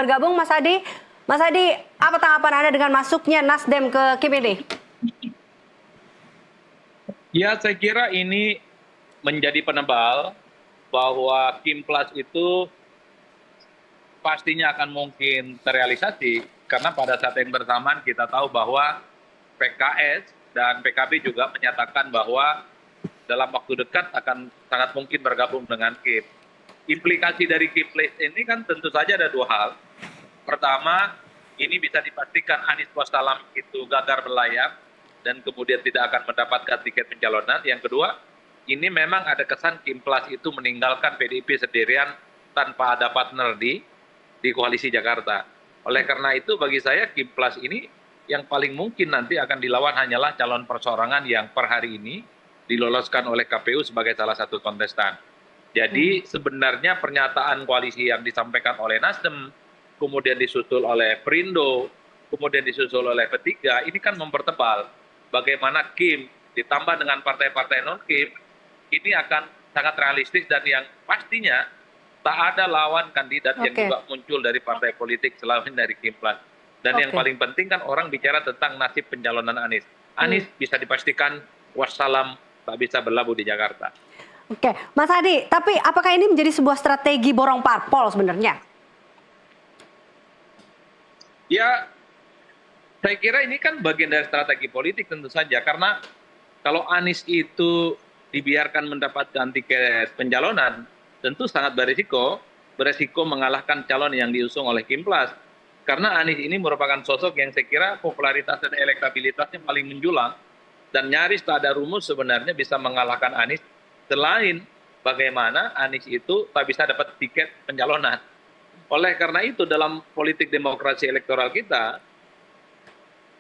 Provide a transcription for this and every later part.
Bergabung Mas Adi. Mas Adi, apa tanggapan Anda dengan masuknya Nasdem ke KIM ini? Ya, saya kira ini menjadi penebal bahwa Kim Plus itu pastinya akan mungkin terrealisasi karena pada saat yang bersamaan kita tahu bahwa PKS dan PKB juga menyatakan bahwa dalam waktu dekat akan sangat mungkin bergabung dengan KIM. Implikasi dari Kim Plus ini kan tentu saja ada dua hal. Pertama, ini bisa dipastikan Anies Wassalam itu gagal berlayar dan kemudian tidak akan mendapatkan tiket pencalonan. Yang kedua, ini memang ada kesan Kim Plus itu meninggalkan PDIP sendirian tanpa ada partner di koalisi Jakarta. Oleh karena itu bagi saya Kim Plus ini yang paling mungkin nanti akan dilawan hanyalah calon perseorangan yang per hari ini diloloskan oleh KPU sebagai salah satu kontestan. Jadi sebenarnya pernyataan koalisi yang disampaikan oleh Nasdem, kemudian disusul oleh Perindo, kemudian disusul oleh P3, ini kan mempertebal bagaimana KIM ditambah dengan partai-partai non-KIM, ini akan sangat realistis dan yang pastinya tak ada lawan kandidat yang juga muncul dari partai politik selain dari KIM Plus. Dan yang paling penting kan orang bicara tentang nasib pencalonan Anies. Anies bisa dipastikan wassalam tak bisa berlabuh di Jakarta. Oke, Mas Adi, tapi apakah ini menjadi sebuah strategi borong parpol sebenarnya? Ya, saya kira ini kan bagian dari strategi politik tentu saja. Karena kalau Anies itu dibiarkan mendapatkan tiket pencalonan, tentu sangat beresiko mengalahkan calon yang diusung oleh Kim Plus. Karena Anies ini merupakan sosok yang saya kira popularitas dan elektabilitasnya paling menjulang. Dan nyaris tak ada rumus sebenarnya bisa mengalahkan Anies. Selain bagaimana Anies itu tak bisa dapat tiket pencalonan. Oleh karena itu dalam politik demokrasi elektoral kita,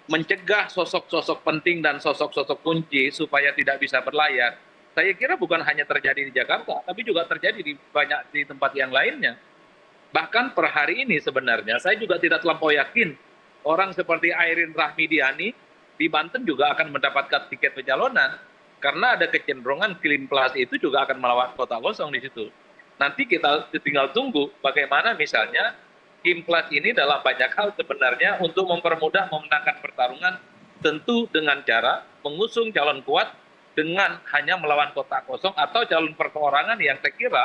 mencegah sosok-sosok penting dan sosok-sosok kunci supaya tidak bisa berlayar, saya kira bukan hanya terjadi di Jakarta, tapi juga terjadi di banyak di tempat yang lainnya. Bahkan per hari ini sebenarnya saya juga tidak terlampau yakin orang seperti Airin Rahmidiani di Banten juga akan mendapatkan tiket pencalonan karena ada kecenderungan Kim Plus itu juga akan melawan kota kosong di situ. Nanti kita tinggal tunggu bagaimana misalnya Kim Plus ini dalam banyak hal sebenarnya untuk mempermudah memenangkan pertarungan tentu dengan cara mengusung calon kuat dengan hanya melawan kota kosong atau calon perseorangan yang saya kira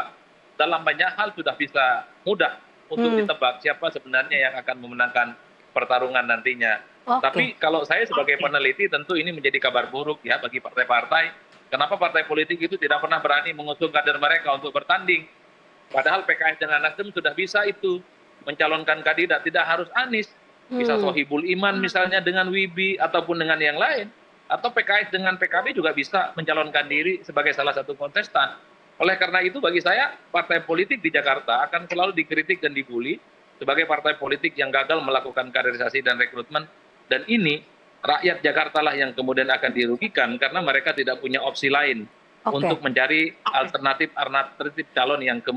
dalam banyak hal sudah bisa mudah untuk ditebak siapa sebenarnya yang akan memenangkan pertarungan nantinya. Tapi kalau saya sebagai peneliti tentu ini menjadi kabar buruk ya bagi partai-partai. Kenapa partai politik itu tidak pernah berani mengusung kader mereka untuk bertanding? Padahal PKS dengan Nasdem sudah bisa itu mencalonkan kandidat, tidak harus Anies. Bisa Sohibul Iman misalnya dengan Wibi ataupun dengan yang lain. Atau PKS dengan PKB juga bisa mencalonkan diri sebagai salah satu kontestan. Oleh karena itu bagi saya partai politik di Jakarta akan selalu dikritik dan dibully sebagai partai politik yang gagal melakukan kaderisasi dan rekrutmen. Dan ini rakyat Jakarta lah yang kemudian akan dirugikan karena mereka tidak punya opsi lain untuk mencari alternatif calon yang kemudian